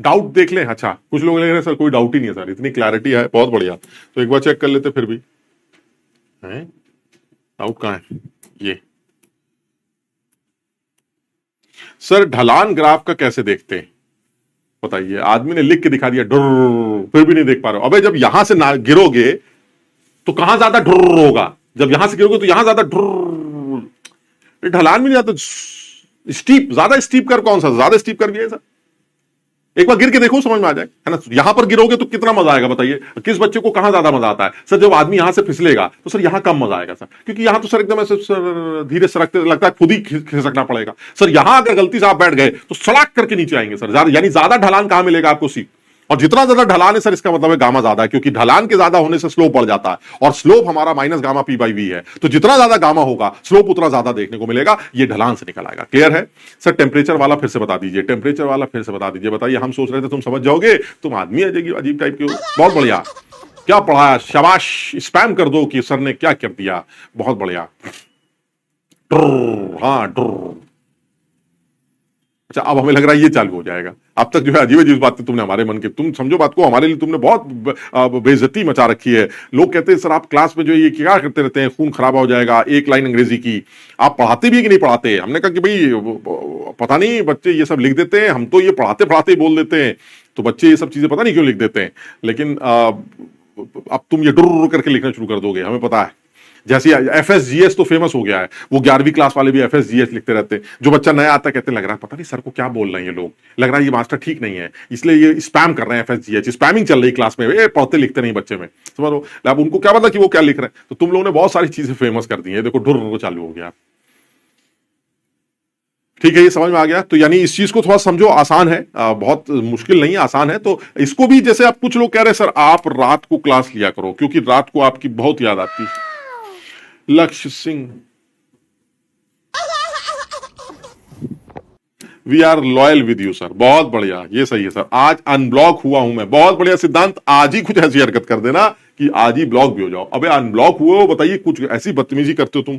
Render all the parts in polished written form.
Doubt देख लें। अच्छा, कुछ लोग ले रहे सर कोई डाउट ही नहीं है सर, इतनी क्लैरिटी है, बहुत बढ़िया। तो एक बार चेक कर लेते फिर भी है, डाउट कहां है ये। सर ढलान ग्राफ का कैसे देखते हैं बताइए। आदमी ने लिख के दिखा दिया डुर्र, फिर भी नहीं देख पा रहे हो। अबे जब यहां से ना गिरोगे तो कहां ज्यादा डुर्र होगा, जब यहां से गिरोगे तो यहां ज्यादा डुर्र। ढलान भी नहीं आता, स्टीप, ज्यादा स्टीप कर कौन सा, ज्यादा स्टीप कर भी है सर। एक बार गिर के देखो समझ में आ जाए, है ना। यहां पर गिरोगे तो कितना मजा आएगा बताइए, किस बच्चे को कहां ज्यादा मजा आता है सर। जब आदमी यहां से फिसलेगा तो सर यहां कम मजा आएगा सर, क्योंकि यहां तो सर एकदम ऐसे सर धीरे सरकते, लगता है खुद ही खिसकना पड़ेगा सर। यहां अगर गलती से आप बैठ गए तो सड़क करके नीचे आएंगे सर, यानी ज्यादा ढलान कहां मिलेगा आपको, सीट। और जितना ज्यादा ढलान है सर, इसका मतलब है गामा ज्यादा है, क्योंकि ढलान के ज्यादा होने से स्लोप बढ़ जाता है, और स्लोप हमारा minus gamma P by V है। तो जितना ज्यादा गामा होगा स्लोप उतना ज्यादा देखने को मिलेगा, ये ढलान से निकल आएगा। क्लियर है सर। टेम्परेचर वाला फिर से बता दीजिए, टेम्परेचर वाला फिर से बता दीजिए। बताइए, हम सोच रहे थे तुम समझ जाओगे, तुम आदमी अजीब टाइप के हो। बहुत बढ़िया, क्या पढ़ाया, शाबाश। स्पैम कर दो कि सर ने क्या कर दिया, बहुत बढ़िया। हाँ अच्छा, अब हमें लग रहा है ये चालू हो जाएगा। अब तक जो है अजीब अजीब बातें तुमने हमारे मन के, तुम समझो बात को, हमारे लिए तुमने बहुत बेइज्जती मचा रखी है। लोग कहते हैं सर आप क्लास में जो ये क्या करते रहते हैं, खून खराब हो जाएगा, एक लाइन अंग्रेजी की। आप पढ़ाते भी कि नहीं पढ़ाते। हमने कहा कि भाई पता नहीं, बच्चे ये सब लिख देते हैं, हम तो ये पढ़ाते पढ़ाते ही बोल देते हैं, तो बच्चे ये सब चीजें पता नहीं क्यों लिख देते हैं। लेकिन अब तुम ये डुर्र करके लिखना शुरू कर दोगे, हमें पता है। जैसे एफएसजीएस तो फेमस हो गया है, वो 11वीं क्लास वाले भी एफएसजीएस लिखते रहते हैं। जो बच्चा नया आता है कहते लग रहा है पता नहीं सर को क्या बोल रहे हैं ये लोग, लग रहा है ये मास्टर ठीक नहीं है, इसलिए ये स्पैम कर रहे हैं, एफएसजीएस स्पैमिंग चल रही क्लास में, ये पढ़ते लिखते नहीं बच्चे में, समझो। अब उनको क्या पता कि वो क्या लिख रहे हैं। तो तुम लोगों ने बहुत सारी चीजें फेमस कर दी है, देखो डुर्र चालू हो गया। ठीक है, ये समझ में आ गया। तो यानी इस चीज को थोड़ा समझो, आसान है, बहुत मुश्किल नहीं है, आसान है। तो इसको भी, जैसे आप कुछ लोग कह रहे हैं सर आप रात को क्लास लिया करो, क्योंकि रात को आपकी बहुत याद आती है। Lakshya Singh, we are loyal with you sir, बहुत बढ़िया, ये सही है सर। आज अनब्लॉक हुआ हूं मैं, बहुत बढ़िया सिद्धांत। आज ही कुछ ऐसी हरकत कर देना कि आज ही ब्लॉक भी हो जाओ। अबे अनब्लॉक हुए हो, बताइए कुछ ऐसी बदतमीजी करते हो तुम।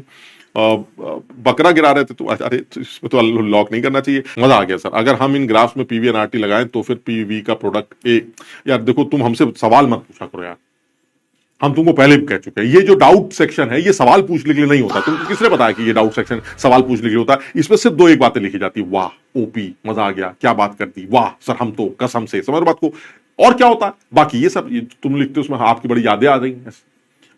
बकरा गिरा रहे थे तो, अरे इसमें तो लॉक नहीं करना चाहिए। मजा आ गया सर। अगर हम इन ग्राफ्स में पीवी एनआरटी लगाएं तो फिर पीवी का प्रोडक्ट ए। यार देखो, तुम हमसे सवाल मत पूछा करो यार, हम तुमको पहले भी कह चुके हैं, ये जो डाउट सेक्शन है ये सवाल पूछने के लिए नहीं होता। तुमको किसने बताया कि ये डाउट सेक्शन सवाल पूछने के लिए होता है। इसमें सिर्फ दो एक बातें लिखी जाती, वाह ओपी, मजा आ गया, क्या बात कर दी, वाह सर हम तो कसम से, समझ बात को। और क्या होता है बाकी, ये सब ये तुम लिखते हो उसमें आपकी बड़ी यादें आ रही हैं।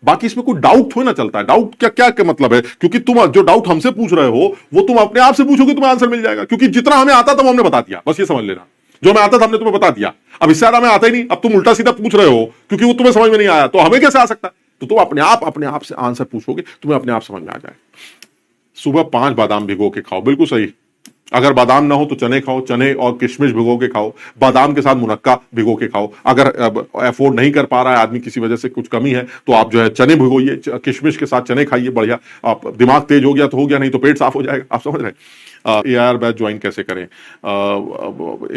बाकी इसमें कोई डाउट थोड़ी ना चलता है। डाउट क्या मतलब है, क्योंकि तुम जो डाउट हमसे पूछ रहे हो वो तुम अपने आप से पूछोगे, तुम्हें आंसर मिल जाएगा, क्योंकि जितना हमें आता था वो हमने बता दिया, बस ये समझ लेना। जो मैं आता था हमने तुम्हें बता दिया, अब इससे ज्यादा हमें आता ही नहीं। अब तुम उल्टा सीधा पूछ रहे हो क्योंकि वो तुम्हें समझ में नहीं आया, तो हमें कैसे आ सकता है। तो तुम अपने आप से आंसर पूछोगे, तुम्हें अपने आप समझ में आ जाए। सुबह 5 बादाम भिगो के खाओ, बिल्कुल सही। अगर बादाम ना हो तो चने खाओ, चने और किशमिश भिगो के खाओ, बादाम के साथ मुनक्का भिगो के खाओ। अगर अफोर्ड नहीं कर पा रहा है आदमी, किसी वजह से कुछ कमी है, तो आप जो है चने भिगोइए, किशमिश के साथ चने खाइए, बढ़िया। आप दिमाग तेज हो गया तो हो गया, नहीं तो पेट साफ हो जाएगा। आप समझ रहे हैं। एआर बैच ज्वाइन कैसे करें,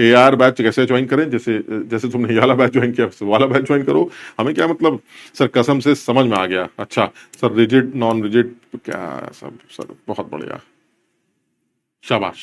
एआर बैच कैसे ज्वाइन करें, जैसे तुमने ये वाला बैच ज्वाइन किया वाला बैच ज्वाइन करो। हमें क्या मतलब सर, कसम से समझ में आ गया। अच्छा सर, रिजिड नॉन रिजिड क्या सब सर, बहुत बढ़िया, शाबाश।